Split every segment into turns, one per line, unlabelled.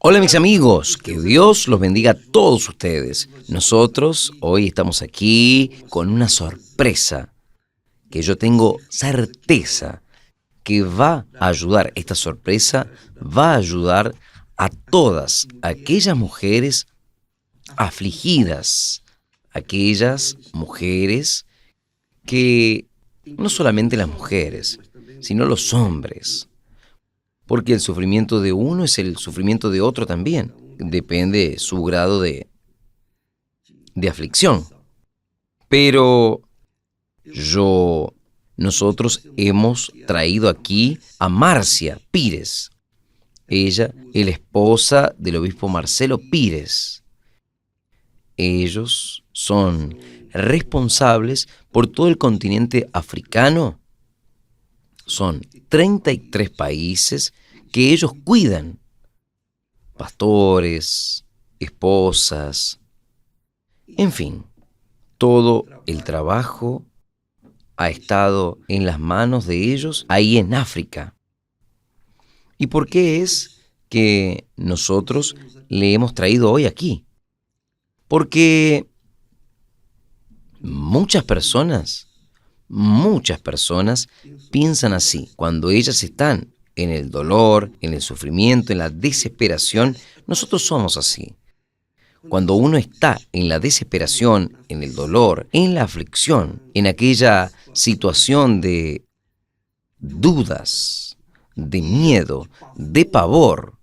Hola mis amigos, que Dios los bendiga a todos ustedes. Nosotros hoy estamos aquí con una sorpresa que yo tengo certeza que va a ayudar, esta sorpresa va a ayudar a todas aquellas mujeres afligidas, aquellas mujeres que, no solamente las mujeres, sino los hombres, porque el sufrimiento de uno es el sufrimiento de otro también, depende de su grado de aflicción. Pero nosotros hemos traído aquí a Marcia Pires. Ella es la esposa del obispo Marcelo Pires. Ellos son responsables por todo el continente africano. Son 33 países que ellos cuidan. Pastores, esposas, en fin, todo el trabajo ha estado en las manos de ellos ahí en África. ¿Y por qué es que nosotros le hemos traído hoy aquí? Porque muchas personas piensan así. Cuando ellas están en el dolor, en el sufrimiento, en la desesperación, nosotros somos así. Cuando uno está en la desesperación, en el dolor, en la aflicción, en aquella situación de dudas, de miedo, de pavor,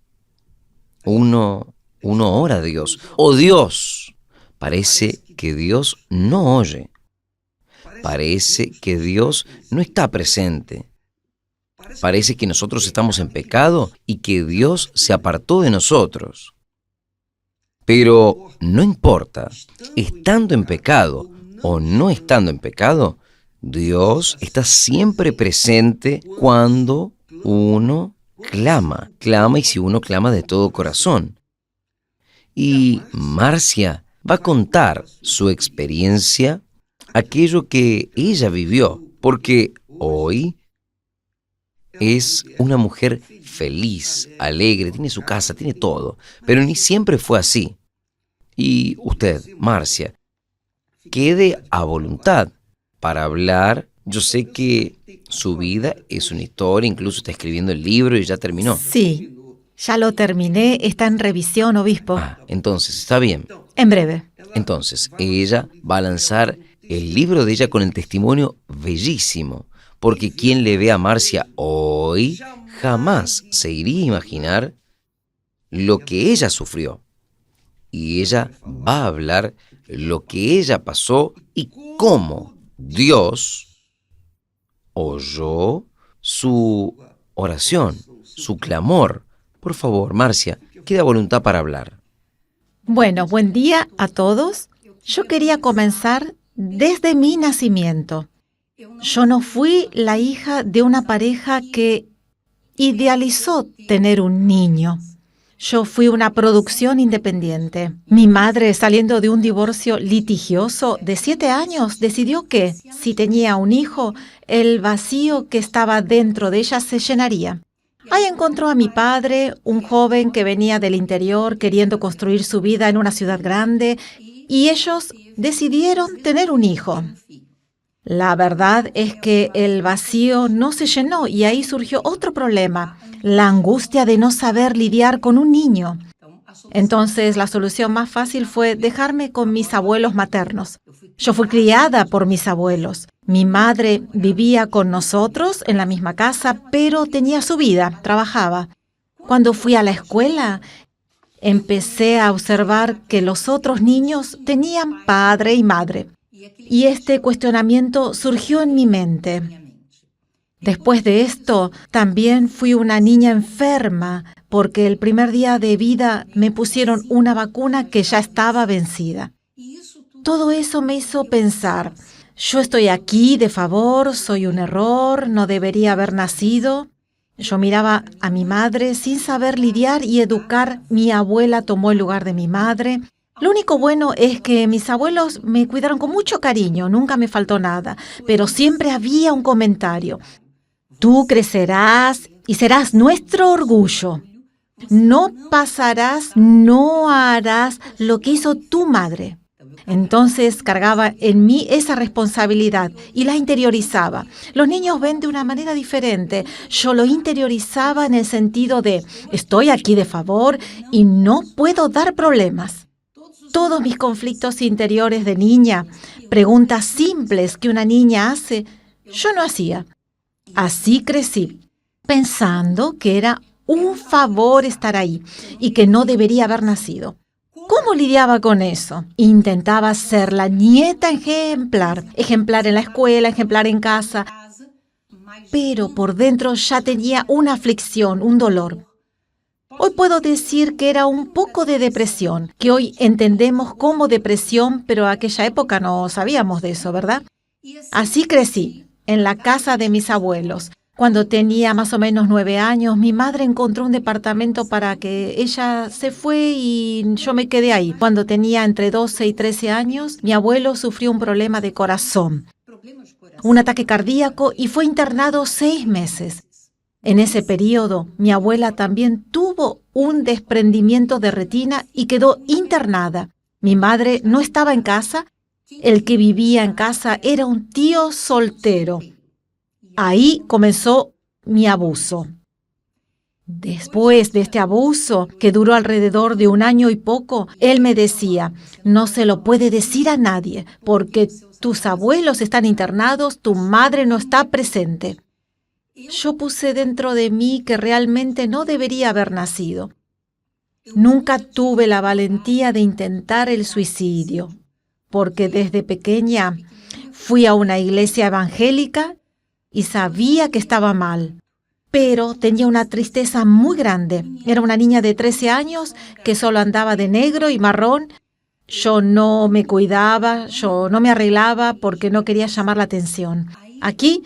uno ora a Dios. ¡Oh Dios! Parece que Dios no oye. Parece que Dios no está presente. Parece que nosotros estamos en pecado y que Dios se apartó de nosotros. Pero no importa, estando en pecado o no estando en pecado, Dios está siempre presente cuando uno clama y si uno clama de todo corazón. Y Marcia va a contar su experiencia, aquello que ella vivió, porque hoy es una mujer feliz, alegre, tiene su casa, tiene todo, pero ni siempre fue así. Y usted, Marcia, quede a voluntad para hablar. Yo sé que su vida es una historia, incluso está escribiendo el libro y ya terminó.
Sí, ya lo terminé, está en revisión, obispo.
Entonces, está bien.
En breve.
Entonces, ella va a lanzar el libro de ella con el testimonio bellísimo, porque quien le ve a Marcia hoy jamás se iría a imaginar lo que ella sufrió. Y ella va a hablar lo que ella pasó y cómo Dios oyó su oración, su clamor. Por favor, Marcia, queda voluntad para hablar.
Bueno, buen día a todos. Yo quería comenzar desde mi nacimiento. Yo no fui la hija de una pareja que idealizó tener un niño. Yo fui una producción independiente. Mi madre, saliendo de un divorcio litigioso de 7 años, decidió que, si tenía un hijo, el vacío que estaba dentro de ella se llenaría. Ahí encontró a mi padre, un joven que venía del interior queriendo construir su vida en una ciudad grande, y ellos decidieron tener un hijo. La verdad es que el vacío no se llenó y ahí surgió otro problema, la angustia de no saber lidiar con un niño. Entonces, la solución más fácil fue dejarme con mis abuelos maternos. Yo fui criada por mis abuelos. Mi madre vivía con nosotros en la misma casa, pero tenía su vida, trabajaba. Cuando fui a la escuela, empecé a observar que los otros niños tenían padre y madre. Y este cuestionamiento surgió en mi mente. Después de esto, también fui una niña enferma, porque el primer día de vida me pusieron una vacuna que ya estaba vencida. Todo eso me hizo pensar, yo estoy aquí de favor, soy un error, no debería haber nacido. Yo miraba a mi madre sin saber lidiar y educar. Mi abuela tomó el lugar de mi madre. Lo único bueno es que mis abuelos me cuidaron con mucho cariño, nunca me faltó nada, pero siempre había un comentario. Tú crecerás y serás nuestro orgullo. No pasarás, no harás lo que hizo tu madre. Entonces cargaba en mí esa responsabilidad y la interiorizaba. Los niños ven de una manera diferente. Yo lo interiorizaba en el sentido de, estoy aquí de favor y no puedo dar problemas. Todos mis conflictos interiores de niña, preguntas simples que una niña hace, yo no hacía. Así crecí, pensando que era un favor estar ahí y que no debería haber nacido. ¿Cómo lidiaba con eso? Intentaba ser la nieta ejemplar, ejemplar en la escuela, ejemplar en casa, pero por dentro ya tenía una aflicción, un dolor. Hoy puedo decir que era un poco de depresión, que hoy entendemos como depresión, pero aquella época no sabíamos de eso, ¿verdad? Así crecí, en la casa de mis abuelos. Cuando tenía más o menos 9 años, mi madre encontró un departamento para que ella se fue y yo me quedé ahí. Cuando tenía entre 12 y 13 años, mi abuelo sufrió un problema de corazón, un ataque cardíaco y fue internado 6 meses. En ese periodo, mi abuela también tuvo un desprendimiento de retina y quedó internada. Mi madre no estaba en casa. El que vivía en casa era un tío soltero. Ahí comenzó mi abuso. Después de este abuso, que duró alrededor de 1 año y poco, él me decía, no se lo puede decir a nadie, porque tus abuelos están internados, tu madre no está presente. Yo puse dentro de mí que realmente no debería haber nacido. Nunca tuve la valentía de intentar el suicidio, porque desde pequeña fui a una iglesia evangélica y sabía que estaba mal, pero tenía una tristeza muy grande. Era una niña de 13 años que solo andaba de negro y marrón. Yo no me cuidaba, yo no me arreglaba porque no quería llamar la atención. Aquí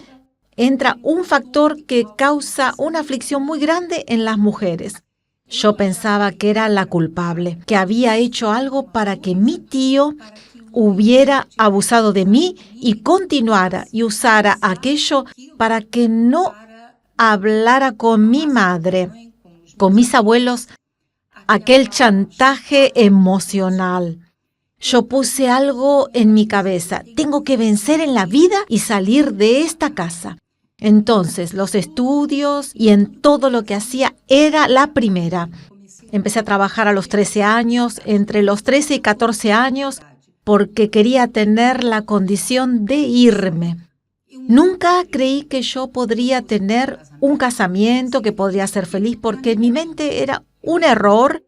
entra un factor que causa una aflicción muy grande en las mujeres. Yo pensaba que era la culpable, que había hecho algo para que mi tío hubiera abusado de mí y continuara y usara aquello para que no hablara con mi madre, con mis abuelos, aquel chantaje emocional. Yo puse algo en mi cabeza, tengo que vencer en la vida y salir de esta casa. Entonces, los estudios y en todo lo que hacía era la primera. Empecé a trabajar a los 13 años, entre los 13 y 14 años, porque quería tener la condición de irme. Nunca creí que yo podría tener un casamiento, que podría ser feliz, porque en mi mente era un error.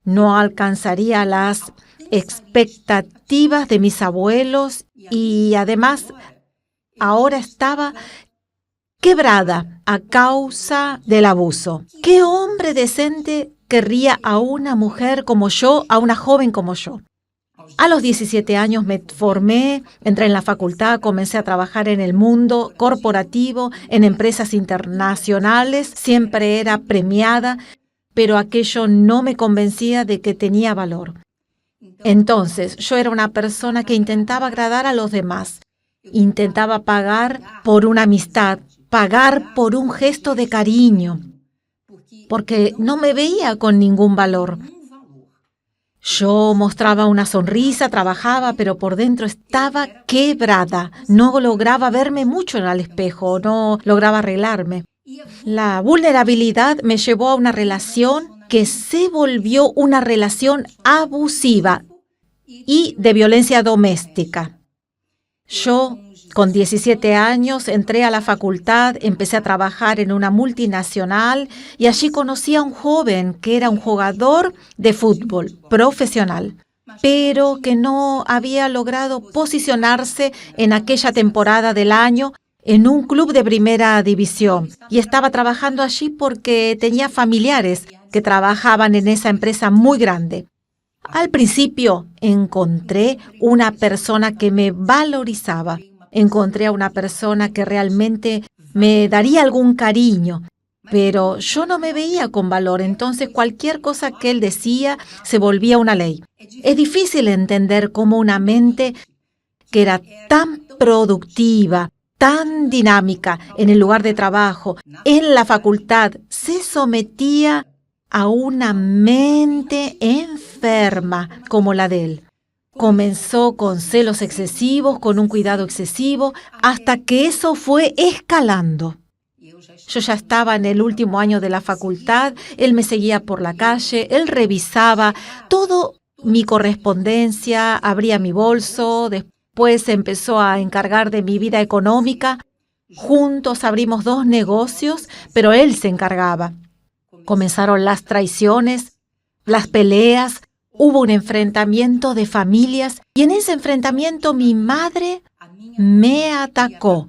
No alcanzaría las expectativas de mis abuelos y además ahora estaba quebrada a causa del abuso. ¿Qué hombre decente querría a una mujer como yo, a una joven como yo? A los 17 años me formé, entré en la facultad, comencé a trabajar en el mundo corporativo, en empresas internacionales, siempre era premiada, pero aquello no me convencía de que tenía valor. Entonces, yo era una persona que intentaba agradar a los demás, intentaba pagar por una amistad, pagar por un gesto de cariño, porque no me veía con ningún valor. Yo mostraba una sonrisa, trabajaba, pero por dentro estaba quebrada. No lograba verme mucho en el espejo, no lograba arreglarme. La vulnerabilidad me llevó a una relación que se volvió una relación abusiva y de violencia doméstica. Yo, con 17 años, entré a la facultad, empecé a trabajar en una multinacional y allí conocí a un joven que era un jugador de fútbol profesional, pero que no había logrado posicionarse en aquella temporada del año en un club de primera división. Y estaba trabajando allí porque tenía familiares que trabajaban en esa empresa muy grande. Al principio encontré una persona que me valorizaba. Encontré a una persona que realmente me daría algún cariño, pero yo no me veía con valor, entonces cualquier cosa que él decía se volvía una ley. Es difícil entender cómo una mente que era tan productiva, tan dinámica en el lugar de trabajo, en la facultad, se sometía a una mente enferma como la de él. Comenzó con celos excesivos, con un cuidado excesivo, hasta que eso fue escalando. Yo ya estaba en el último año de la facultad, él me seguía por la calle, él revisaba todo mi correspondencia, abría mi bolso, después se empezó a encargar de mi vida económica. Juntos abrimos 2 negocios, pero él se encargaba. Comenzaron las traiciones, las peleas, hubo un enfrentamiento de familias y en ese enfrentamiento mi madre me atacó.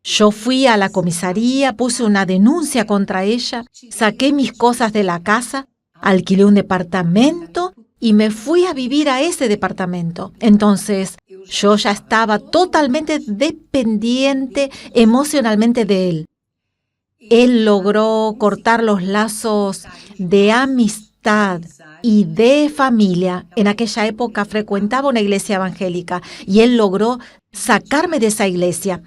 Yo fui a la comisaría, puse una denuncia contra ella, saqué mis cosas de la casa, alquilé un departamento y me fui a vivir a ese departamento. Entonces, yo ya estaba totalmente dependiente emocionalmente de él. Él logró cortar los lazos de amistad y de familia. En aquella época frecuentaba una iglesia evangélica y él logró sacarme de esa iglesia.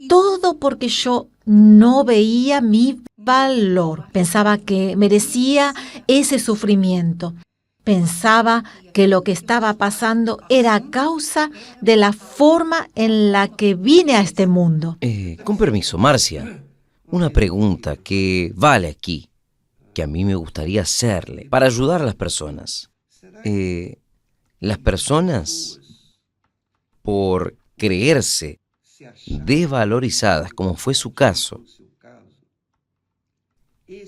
Todo porque yo no veía mi valor. Pensaba que merecía ese sufrimiento. Pensaba que lo que estaba pasando era a causa de la forma en la que vine a este mundo.
Con permiso, Marcia, una pregunta que vale aquí, que a mí me gustaría hacerle para ayudar a las personas. Las personas, por creerse desvalorizadas, como fue su caso,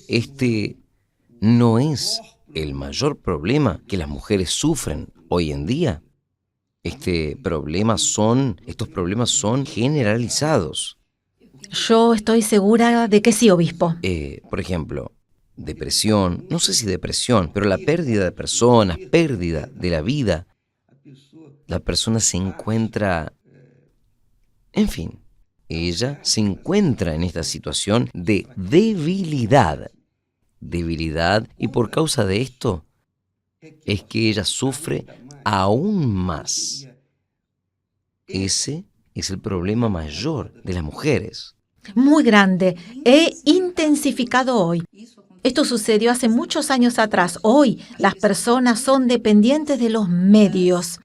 este no es el mayor problema que las mujeres sufren hoy en día. Estos problemas son generalizados.
Yo estoy segura de que sí, obispo.
Por ejemplo, depresión, no sé si depresión, pero la pérdida de personas, pérdida de la vida. La persona se encuentra, en fin, ella se encuentra en esta situación de debilidad, y por causa de esto es que ella sufre aún más. Ese es el problema mayor de las mujeres.
Muy grande. He intensificado hoy. Esto sucedió hace muchos años atrás. Hoy las personas son dependientes de los medios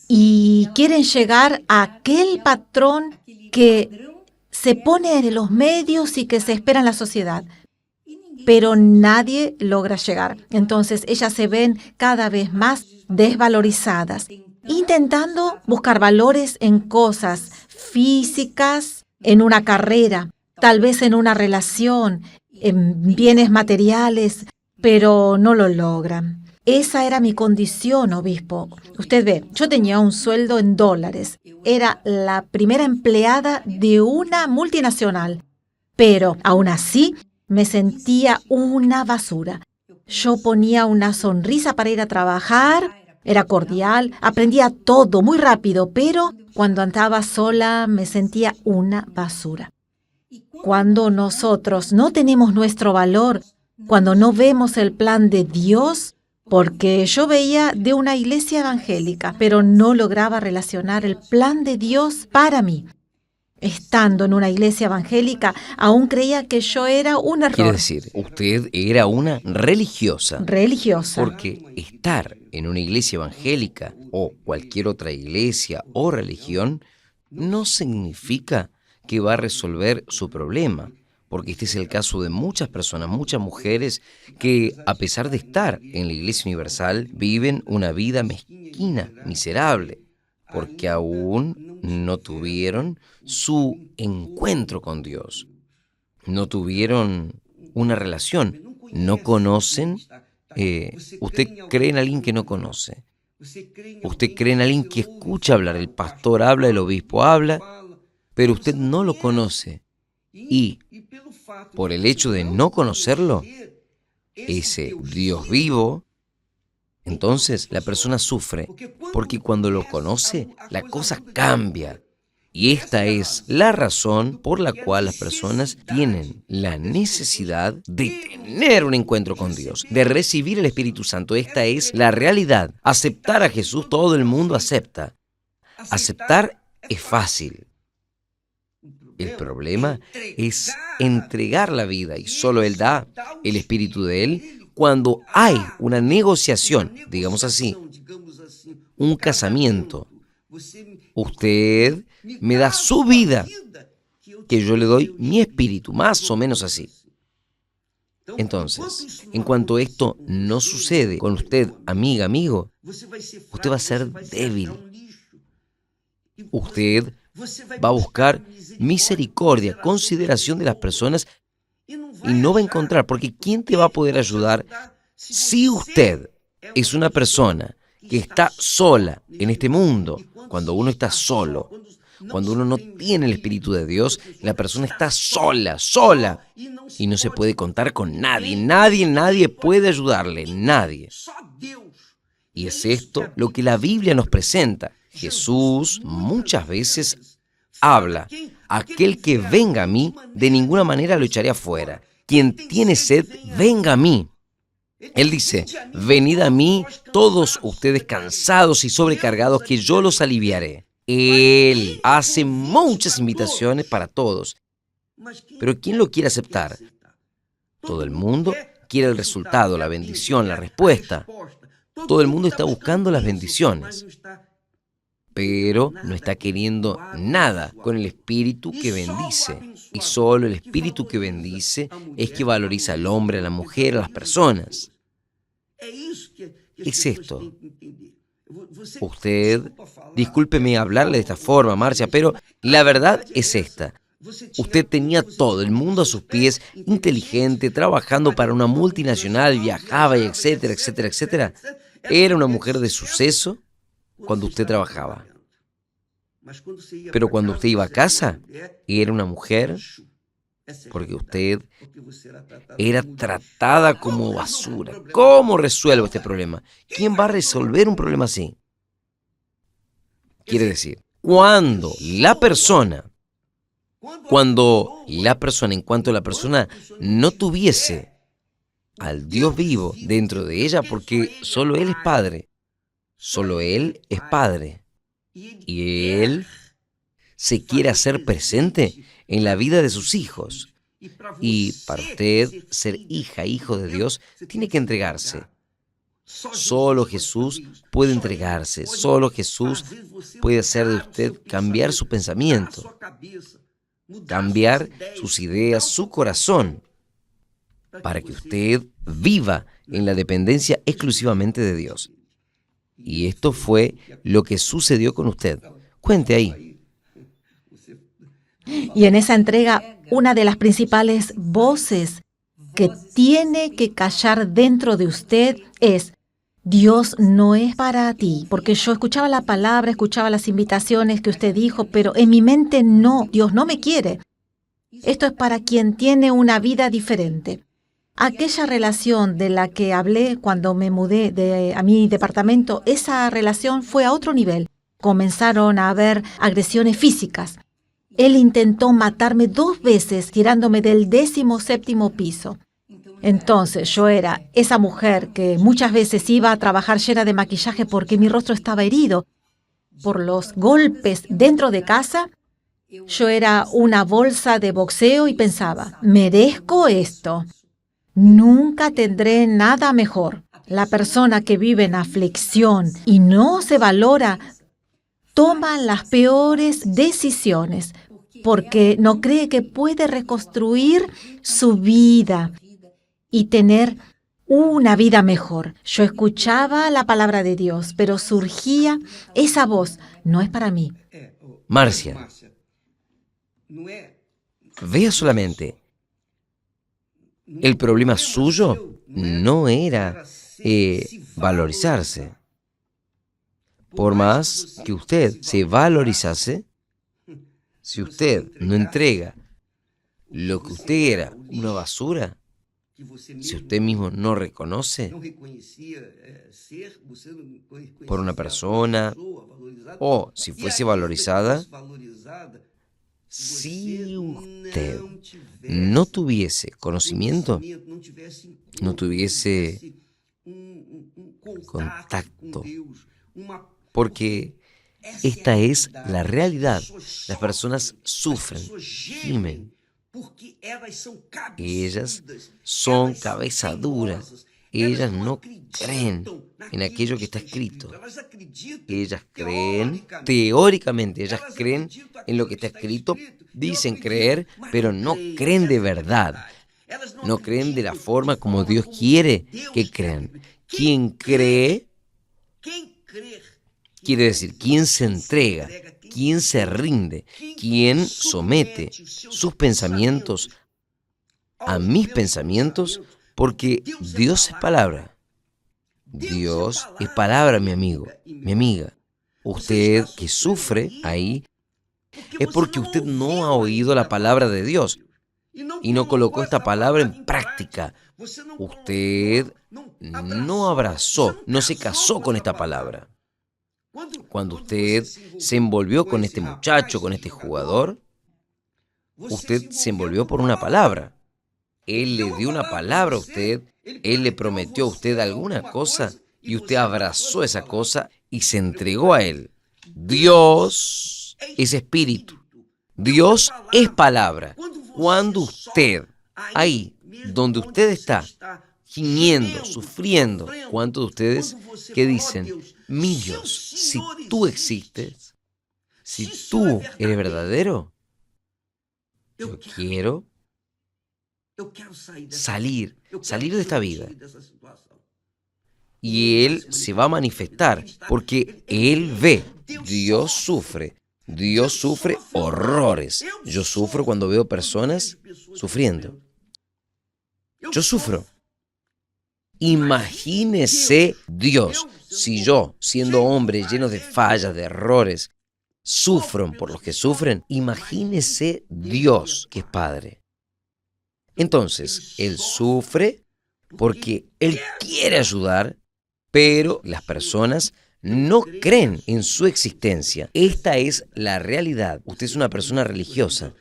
y quieren llegar a aquel patrón que se pone en los medios y que se espera en la sociedad. Pero nadie logra llegar. Entonces ellas se ven cada vez más desvalorizadas, intentando buscar valores en cosas físicas, en una carrera, tal vez en una relación, en bienes materiales, pero no lo logran. Esa era mi condición, obispo. Usted ve, yo tenía un sueldo en dólares. Era la primera empleada de una multinacional. Pero aún así me sentía una basura. Yo ponía una sonrisa para ir a trabajar, era cordial, aprendía todo muy rápido, pero cuando andaba sola me sentía una basura. Cuando nosotros no tenemos nuestro valor, cuando no vemos el plan de Dios, porque yo veía de una iglesia evangélica, pero no lograba relacionar el plan de Dios para mí. Estando en una iglesia evangélica, aún creía que yo era un error.
Quiere decir, usted era una religiosa.
Religiosa.
Porque estar en una iglesia evangélica o cualquier otra iglesia o religión no significa que va a resolver su problema. Porque este es el caso de muchas personas, muchas mujeres que, a pesar de estar en la Iglesia Universal, viven una vida mezquina, miserable, porque aún no tuvieron su encuentro con Dios, no tuvieron una relación, no conocen. Usted cree en alguien que no conoce, usted cree en alguien que escucha hablar, el pastor habla, el obispo habla, pero usted no lo conoce. Y por el hecho de no conocerlo, ese Dios vivo, entonces la persona sufre, porque cuando lo conoce, la cosa cambia. Y esta es la razón por la cual las personas tienen la necesidad de tener un encuentro con Dios, de recibir el Espíritu Santo. Esta es la realidad. Aceptar a Jesús, todo el mundo acepta. Aceptar es fácil. El problema es entregar la vida, y solo Él da el Espíritu de Él cuando hay una negociación, digamos así, un casamiento, usted me da su vida, que yo le doy mi espíritu, más o menos así. Entonces, en cuanto esto no sucede con usted, amiga, amigo, usted va a ser débil. Usted va a buscar misericordia, consideración de las personas y no va a encontrar, porque ¿quién te va a poder ayudar si usted es una persona que está sola en este mundo? Cuando uno está solo, cuando uno no tiene el Espíritu de Dios, la persona está sola, y no se puede contar con nadie puede ayudarle, nadie. Y es esto lo que la Biblia nos presenta. Jesús muchas veces habla: aquel que venga a mí, de ninguna manera lo echaré afuera. Quien tiene sed, venga a mí. Él dice: venid a mí todos ustedes cansados y sobrecargados, que yo los aliviaré. Él hace muchas invitaciones para todos. Pero ¿quién lo quiere aceptar? Todo el mundo quiere el resultado, la bendición, la respuesta. Todo el mundo está buscando las bendiciones, pero no está queriendo nada con el Espíritu que bendice. Y solo el Espíritu que bendice es que valoriza al hombre, a la mujer, a las personas. Es esto. Usted, discúlpeme hablarle de esta forma, Marcia, pero la verdad es esta. Usted tenía todo el mundo a sus pies, inteligente, trabajando para una multinacional, viajaba y etcétera, etcétera, etcétera. Era una mujer de suceso cuando usted trabajaba. Pero cuando usted iba a casa, era una mujer porque usted era tratada como basura. ¿Cómo resuelvo este problema? ¿Quién va a resolver un problema así? Quiere decir, cuando la persona, en cuanto la persona no tuviese al Dios vivo dentro de ella, porque solo Él es Padre, y Él se quiere hacer presente en la vida de sus hijos. Y para usted ser hija, hijo de Dios, tiene que entregarse. Solo Jesús puede entregarse, solo Jesús puede hacer de usted cambiar su pensamiento, cambiar sus ideas, su corazón, para que usted viva en la dependencia exclusivamente de Dios. Y esto fue lo que sucedió con usted. Cuente ahí.
Y en esa entrega, una de las principales voces que tiene que callar dentro de usted es: Dios no es para ti, porque yo escuchaba la palabra, escuchaba las invitaciones que usted dijo, pero en mi mente no, Dios no me quiere. Esto es para quien tiene una vida diferente. Aquella relación de la que hablé cuando me mudé a mi departamento, esa relación fue a otro nivel. Comenzaron a haber agresiones físicas. Él intentó matarme 2 veces tirándome del 17º piso. Entonces yo era esa mujer que muchas veces iba a trabajar llena de maquillaje porque mi rostro estaba herido por los golpes dentro de casa. Yo era una bolsa de boxeo y pensaba: merezco esto. Nunca tendré nada mejor. La persona que vive en aflicción y no se valora toma las peores decisiones porque no cree que puede reconstruir su vida y tener una vida mejor. Yo escuchaba la palabra de Dios, pero surgía esa voz: no es para mí.
Marcia, vea solamente, el problema suyo no era valorizarse. Por más que usted se valorizase, si usted no entrega lo que usted era, una basura, si usted mismo no reconoce por una persona, o si fuese valorizada, si usted no tuviese conocimiento, no tuviese contacto, porque esta es la realidad. Las personas sufren, gimen. Ellas son cabeza dura. Ellas no creen en aquello que está escrito. Ellas creen, teóricamente, ellas creen en lo que está escrito, dicen creer, pero no creen de verdad. No creen de la forma como Dios quiere que crean. Quien cree, quiere decir, quien se entrega, quien se rinde, quien somete sus pensamientos a mis pensamientos, porque Dios es palabra. Dios es palabra, mi amigo, mi amiga. Usted que sufre ahí es porque usted no ha oído la palabra de Dios y no colocó esta palabra en práctica. Usted no abrazó, no se casó con esta palabra. Cuando usted se envolvió con este muchacho, con este jugador, usted se envolvió por una palabra. Él le dio una palabra a usted, Él le prometió a usted alguna cosa y usted abrazó esa cosa y se entregó a Él. Dios es espíritu. Dios es palabra. Cuando usted, ahí donde usted está, gimiendo, sufriendo, ¿cuántos de ustedes que dicen, mi Dios, si tú existes, si tú eres verdadero, yo quiero salir de esta vida? Y Él se va a manifestar porque Él ve. Dios sufre horrores. Yo sufro cuando veo personas sufriendo. Yo sufro. Imagínese Dios, si yo, siendo hombre lleno de fallas, de errores, sufro por los que sufren, imagínese Dios que es Padre. Entonces, Él sufre porque Él quiere ayudar, pero las personas no creen en su existencia. Esta es la realidad. Usted es una persona religiosa.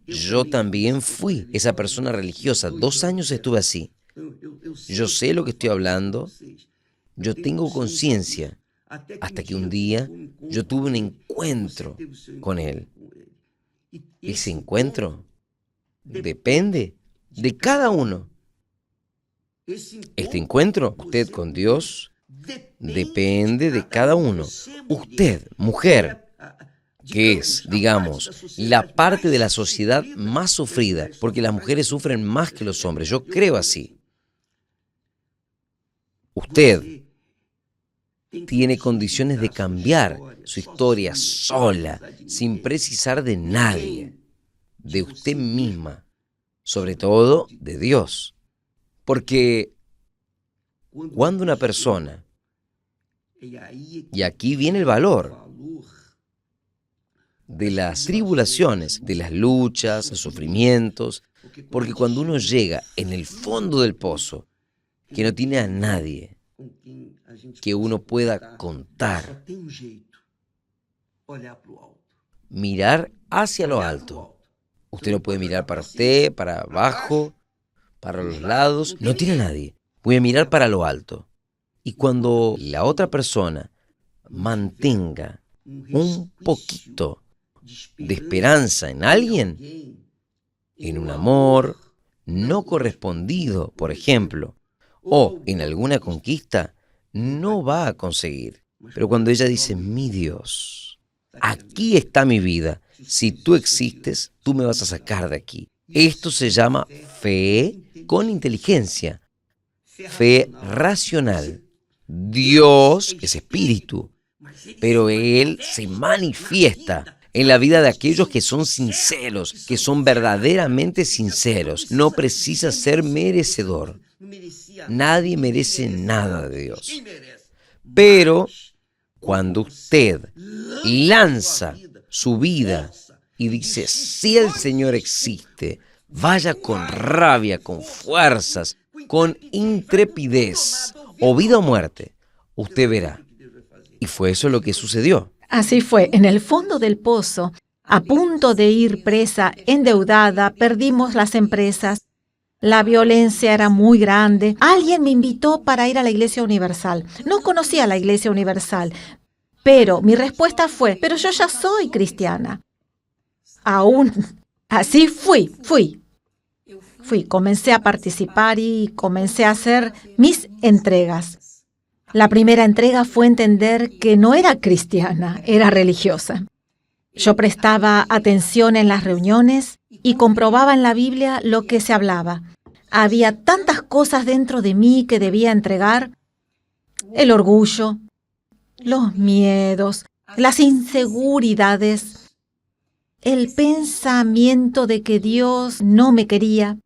Yo también fui esa persona religiosa. 2 años estuve así. Yo sé lo que estoy hablando. Yo tengo conciencia. Hasta que un día yo tuve un encuentro con Él. Ese encuentro depende de cada uno. Este encuentro, usted con Dios, depende de cada uno. Usted, mujer, que es, digamos, la parte de la sociedad más sufrida, porque las mujeres sufren más que los hombres. Yo creo así. Usted tiene condiciones de cambiar su historia sola, sin precisar de nadie, de usted misma, sobre todo de Dios. Porque cuando una persona, y aquí viene el valor de las tribulaciones, de las luchas, los sufrimientos, porque cuando uno llega en el fondo del pozo, que no tiene a nadie que uno pueda contar, mirar hacia lo alto. Usted no puede mirar para usted, para abajo, para los lados, no tiene a nadie. Voy a mirar para lo alto. Y cuando la otra persona mantenga un poquito de esperanza en alguien, en un amor no correspondido, por ejemplo, o en alguna conquista, no va a conseguir. Pero cuando ella dice, mi Dios, aquí está mi vida, si tú existes, tú me vas a sacar de aquí. Esto se llama fe con inteligencia, fe racional. Dios es espíritu, pero Él se manifiesta en la vida de aquellos que son sinceros, que son verdaderamente sinceros. No precisa ser merecedor. Nadie merece nada de Dios. Pero cuando usted lanza su vida y dice, si el Señor existe, vaya con rabia, con fuerzas, con intrepidez, o vida o muerte, usted verá. Y fue eso lo que sucedió.
Así fue, en el fondo del pozo, a punto de ir presa, endeudada, perdimos las empresas. La violencia era muy grande. Alguien me invitó para ir a la Iglesia Universal. No conocía la Iglesia Universal, pero mi respuesta fue, pero yo ya soy cristiana. Aún así fui. Comencé a participar y comencé a hacer mis entregas. La primera entrega fue entender que no era cristiana, era religiosa. Yo prestaba atención en las reuniones y comprobaba en la Biblia lo que se hablaba. Había tantas cosas dentro de mí que debía entregar: el orgullo, los miedos, las inseguridades, el pensamiento de que Dios no me quería.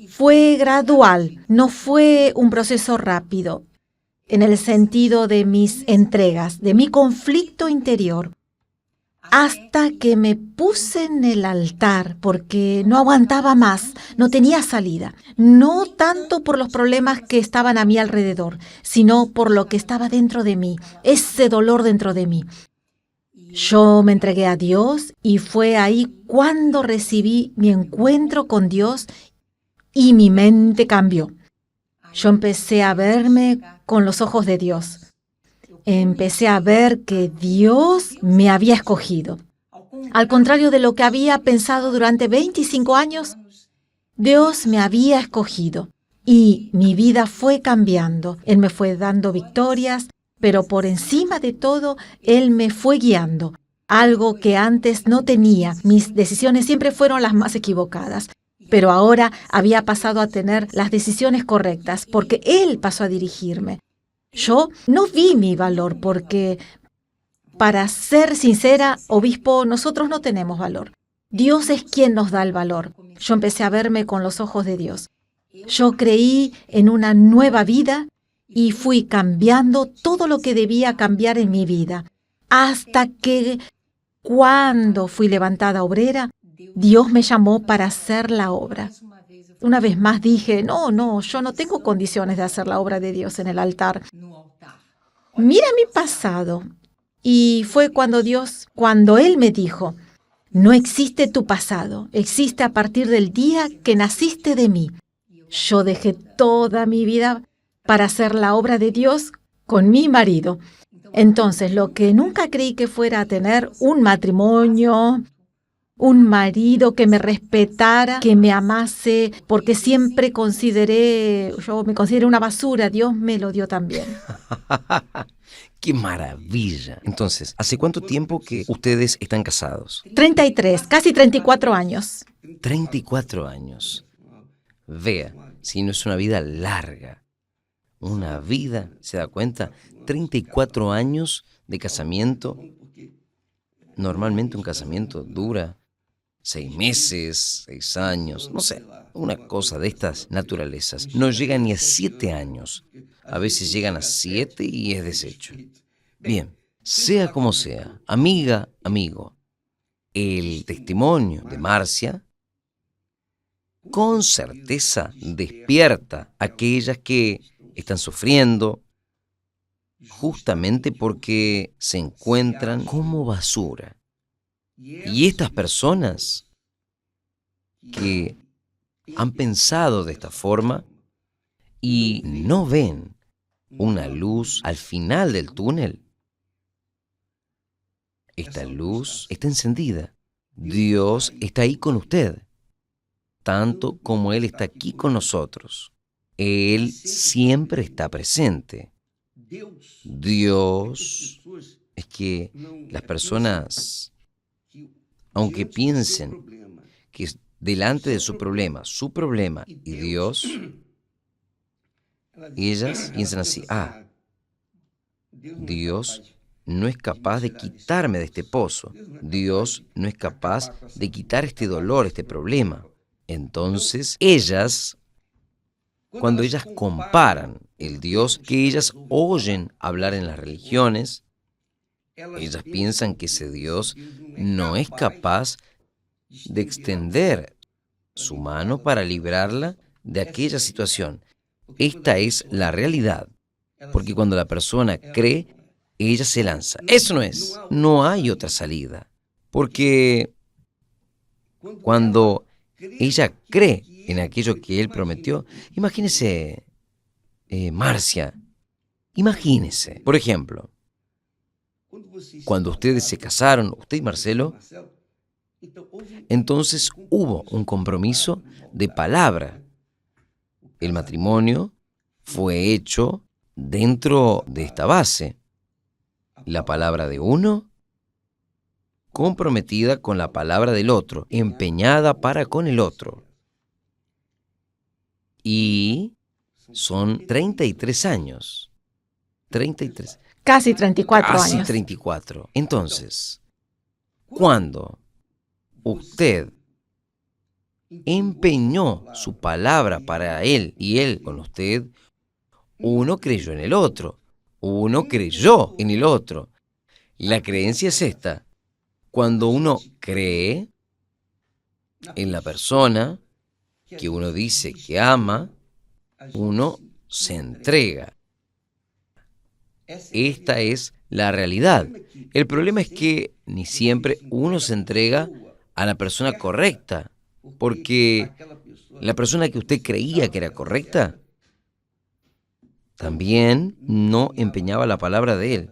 Fue gradual, no fue un proceso rápido, en el sentido de mis entregas, de mi conflicto interior, hasta que me puse en el altar porque no aguantaba más, no tenía salida, no tanto por los problemas que estaban a mi alrededor, sino por lo que estaba dentro de mí, ese dolor dentro de mí. Yo me entregué a Dios y fue ahí cuando recibí mi encuentro con Dios y mi mente cambió. Yo empecé a verme con los ojos de Dios. Empecé a ver que Dios me había escogido. Al contrario de lo que había pensado durante 25 años, Dios me había escogido y mi vida fue cambiando. Él me fue dando victorias, pero por encima de todo, Él me fue guiando. Algo que antes no tenía. Mis decisiones siempre fueron las más equivocadas. Pero ahora había pasado a tener las decisiones correctas porque Él pasó a dirigirme. Yo no vi mi valor porque, para ser sincera, obispo, nosotros no tenemos valor. Dios es quien nos da el valor. Yo empecé a verme con los ojos de Dios. Yo creí en una nueva vida y fui cambiando todo lo que debía cambiar en mi vida. Hasta que, cuando fui levantada obrera, Dios me llamó para hacer la obra. Una vez más dije, no, yo no tengo condiciones de hacer la obra de Dios en el altar. Mira mi pasado. Y fue cuando Él me dijo, no existe tu pasado, existe a partir del día que naciste de mí. Yo dejé toda mi vida para hacer la obra de Dios con mi marido. Entonces, lo que nunca creí que fuera a tener un matrimonio, un marido que me respetara, que me amase, porque siempre yo me consideré una basura, Dios me lo dio también.
¡Qué maravilla! Entonces, ¿hace cuánto tiempo que ustedes están casados?
33, casi 34 años.
34 años. Vea, si no es una vida larga. Una vida, ¿se da cuenta? 34 años de casamiento. Normalmente un casamiento dura 6 meses, 6 años, no sé, una cosa de estas naturalezas. No llega ni a 7 años. A veces llegan a 7 y es deshecho. Bien, sea como sea, amiga, amigo, el testimonio de Marcia con certeza despierta a aquellas que están sufriendo justamente porque se encuentran como basura. Y estas personas que han pensado de esta forma y no ven una luz al final del túnel, esta luz está encendida. Dios está ahí con usted, tanto como Él está aquí con nosotros. Él siempre está presente. Dios es que las personas, aunque piensen que delante de su problema y Dios, ellas piensan así, Dios no es capaz de quitarme de este pozo, Dios no es capaz de quitar este dolor, este problema. Entonces, cuando ellas comparan el Dios que ellas oyen hablar en las religiones, ellas piensan que ese Dios no es capaz de extender su mano para librarla de aquella situación. Esta es la realidad, porque cuando la persona cree, ella se lanza. Eso no hay otra salida, porque cuando ella cree en aquello que Él prometió, imagínese, Marcia, imagínese, por ejemplo, cuando ustedes se casaron, usted y Marcelo, Entonces hubo un compromiso de palabra. El matrimonio fue hecho dentro de esta base. La palabra de uno comprometida con la palabra del otro, empeñada para con el otro. Y son 33 años. 33.
Casi 34
Casi
años.
34. Entonces, cuando usted empeñó su palabra para él y él con usted, uno creyó en el otro, uno creyó en el otro. La creencia es esta: cuando uno cree en la persona que uno dice que ama, uno se entrega. Esta es la realidad. El problema es que ni siempre uno se entrega a la persona correcta, porque la persona que usted creía que era correcta también no empeñaba la palabra de él.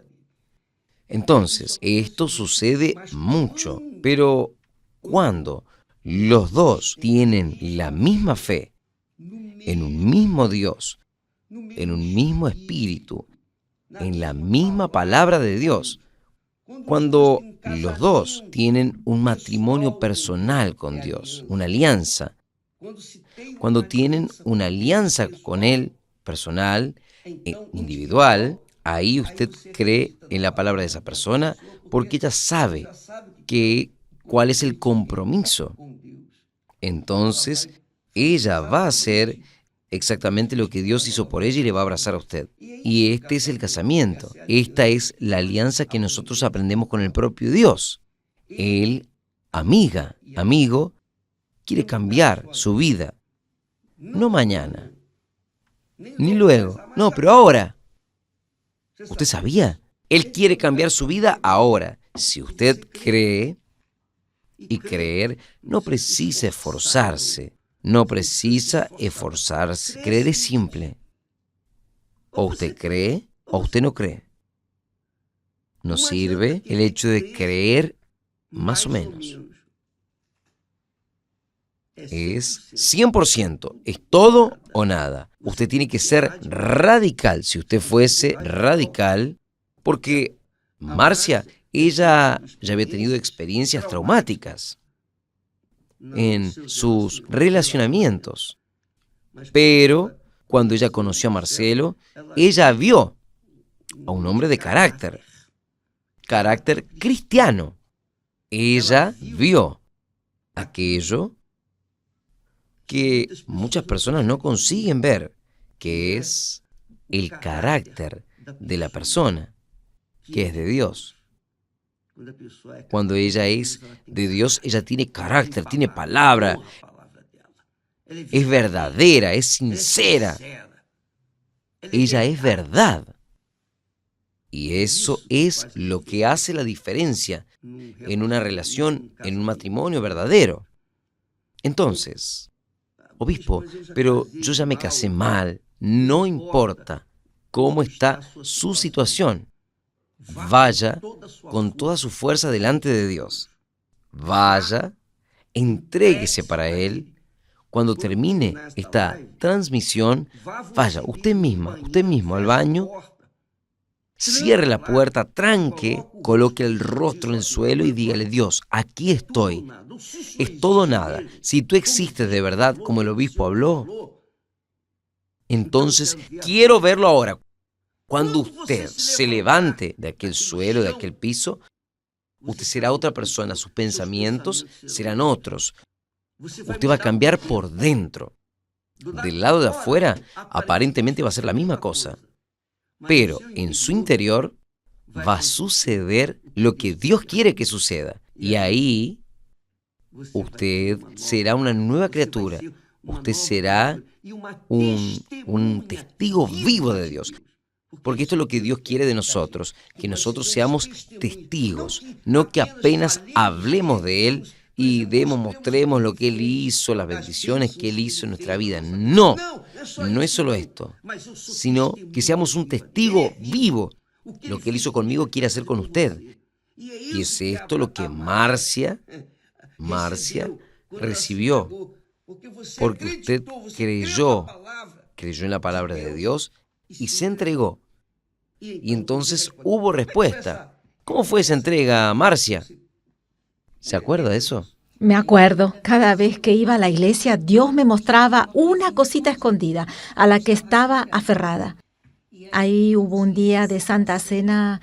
Entonces, esto sucede mucho, pero cuando los dos tienen la misma fe en un mismo Dios, en un mismo espíritu, en la misma palabra de Dios, cuando los dos tienen un matrimonio personal con Dios, una alianza, cuando tienen una alianza con Él personal, individual, ahí usted cree en la palabra de esa persona porque ella sabe cuál es el compromiso. Entonces, ella va a hacer exactamente lo que Dios hizo por ella y le va a abrazar a usted. Y este es el casamiento. Esta es la alianza que nosotros aprendemos con el propio Dios. Él, amigo, quiere cambiar su vida. No mañana, ni luego. No, pero ahora. ¿Usted sabía? Él quiere cambiar su vida ahora. Si usted cree, y creer no precisa esforzarse. No precisa esforzarse. Creer es simple. O usted cree o usted no cree. No sirve el hecho de creer más o menos. Es 100%, es todo o nada. Usted tiene que ser radical. Si usted fuese radical, porque Marcia, ella ya había tenido experiencias traumáticas en sus relacionamientos. Pero cuando ella conoció a Marcelo, ella vio a un hombre de carácter cristiano. Ella vio aquello que muchas personas no consiguen ver, que es el carácter de la persona, que es de Dios. Cuando ella es de Dios, ella tiene carácter, tiene palabra, es verdadera, es sincera. Ella es verdad. Y eso es lo que hace la diferencia en una relación, en un matrimonio verdadero. Entonces, obispo, pero yo ya me casé mal, no importa cómo está su situación. Vaya con toda su fuerza delante de Dios. Vaya, entréguese para Él. Cuando termine esta transmisión, vaya usted mismo al baño, cierre la puerta, tranque, coloque el rostro en el suelo y dígale: Dios, aquí estoy. Es todo o nada. Si tú existes de verdad, como el obispo habló, entonces quiero verlo ahora. Cuando usted se levante de aquel suelo, de aquel piso, usted será otra persona, sus pensamientos serán otros. Usted va a cambiar por dentro. Del lado de afuera, aparentemente va a ser la misma cosa. Pero en su interior va a suceder lo que Dios quiere que suceda. Y ahí usted será una nueva criatura. Usted será un testigo vivo de Dios. Porque esto es lo que Dios quiere de nosotros, que nosotros seamos testigos, no que apenas hablemos de Él y mostremos lo que Él hizo, las bendiciones que Él hizo en nuestra vida. No, no es solo esto, sino que seamos un testigo vivo. Lo que Él hizo conmigo quiere hacer con usted. Y es esto lo que Marcia Marcia recibió, porque usted creyó en la palabra de Dios y se entregó. Y entonces hubo respuesta. ¿Cómo fue esa entrega, Marcia? ¿Se acuerda de eso?
Me acuerdo, cada vez que iba a la iglesia, Dios me mostraba una cosita escondida a la que estaba aferrada. Ahí hubo un día de Santa Cena,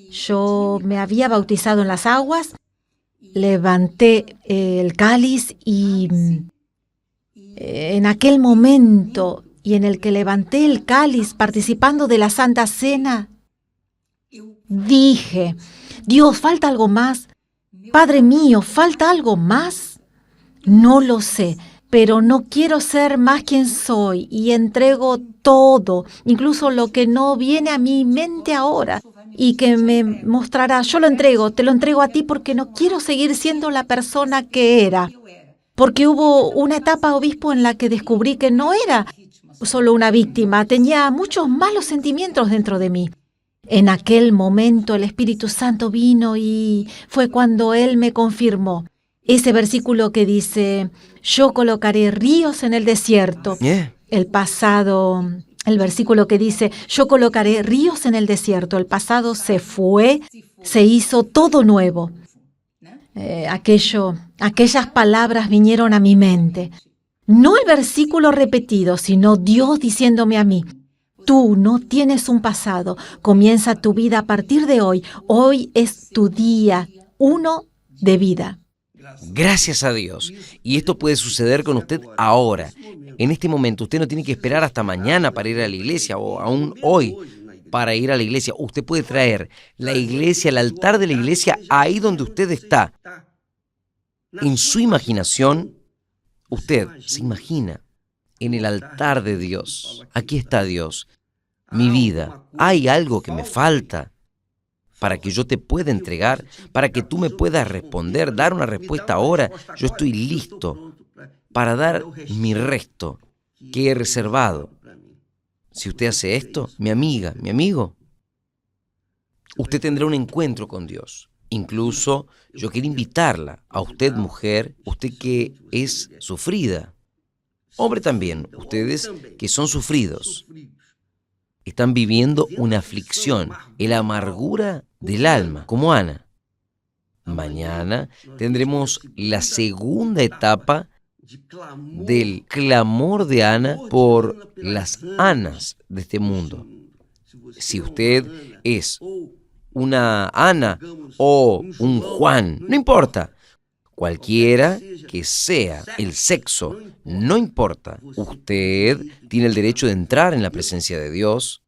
yo me había bautizado en las aguas, levanté el cáliz y en aquel momento y en el que levanté el cáliz participando de la Santa Cena, dije, Dios, ¿falta algo más? Padre mío, ¿falta algo más? No lo sé, pero no quiero ser más quien soy y entrego todo, incluso lo que no viene a mi mente ahora y que me mostrará. Yo lo entrego, te lo entrego a ti porque no quiero seguir siendo la persona que era. Porque hubo una etapa, obispo, en la que descubrí que no era solo una víctima, tenía muchos malos sentimientos dentro de mí. En aquel momento el Espíritu Santo vino y fue cuando Él me confirmó. Ese versículo que dice, yo colocaré ríos en el desierto. El pasado, el versículo que dice, yo colocaré ríos en el desierto. El pasado se fue, se hizo todo nuevo. Aquellas palabras vinieron a mi mente. No el versículo repetido, sino Dios diciéndome a mí, tú no tienes un pasado, comienza tu vida a partir de hoy. Hoy es tu día 1 de vida.
Gracias a Dios. Y esto puede suceder con usted ahora. En este momento usted no tiene que esperar hasta mañana para ir a la iglesia o aún hoy para ir a la iglesia. Usted puede traer la iglesia, el altar de la iglesia ahí donde usted está. En su imaginación, usted se imagina en el altar de Dios. Aquí está Dios, mi vida. ¿Hay algo que me falta para que yo te pueda entregar, para que tú me puedas responder, dar una respuesta ahora? Yo estoy listo para dar mi resto que he reservado. Si usted hace esto, mi amiga, mi amigo, usted tendrá un encuentro con Dios. Incluso yo quiero invitarla a usted, mujer, usted que es sufrida, hombre también, ustedes que son sufridos, están viviendo una aflicción, la amargura del alma, como Ana. Mañana tendremos la segunda etapa del clamor de Ana por las Anas de este mundo. Si usted es una Ana o un Juan, no importa. Cualquiera que sea el sexo, no importa. Usted tiene el derecho de entrar en la presencia de Dios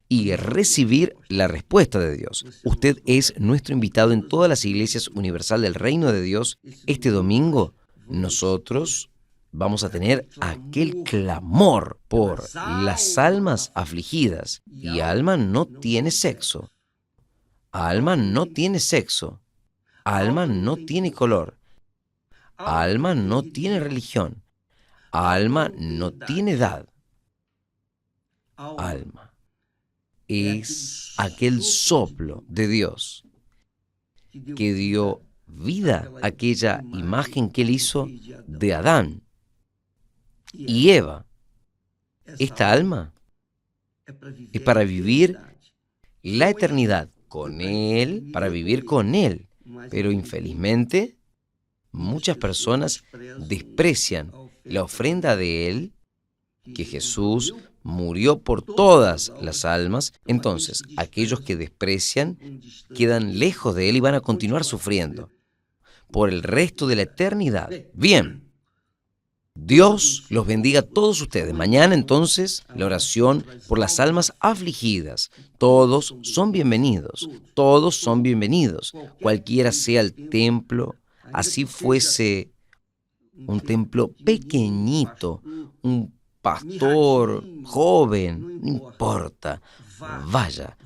y recibir la respuesta de Dios. Usted es nuestro invitado en todas las iglesias universal del Reino de Dios. Este domingo nosotros vamos a tener aquel clamor por las almas afligidas. Y alma no tiene sexo. Alma no tiene sexo. Alma no tiene color. Alma no tiene religión. Alma no tiene edad. Alma es aquel soplo de Dios que dio vida a aquella imagen que Él hizo de Adán y Eva. Esta alma es para vivir la eternidad con Él, para vivir con Él. Pero infelizmente, muchas personas desprecian la ofrenda de Él, que Jesús murió por todas las almas. Entonces, aquellos que desprecian quedan lejos de Él y van a continuar sufriendo por el resto de la eternidad. Bien, Dios los bendiga a todos ustedes. Mañana entonces la oración por las almas afligidas. Todos son bienvenidos, todos son bienvenidos. Cualquiera sea el templo, así fuese un templo pequeñito, un pastor joven, no importa. Vaya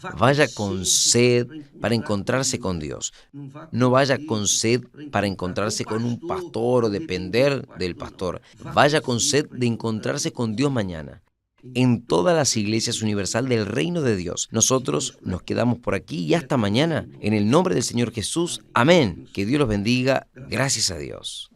con sed para encontrarse con Dios. No vaya con sed para encontrarse con un pastor o depender del pastor. Vaya con sed de encontrarse con Dios mañana. en todas las iglesias universal del Reino de Dios. Nosotros nos quedamos por aquí y hasta mañana. En el nombre del Señor Jesús. Amén. Que Dios los bendiga. Gracias a Dios.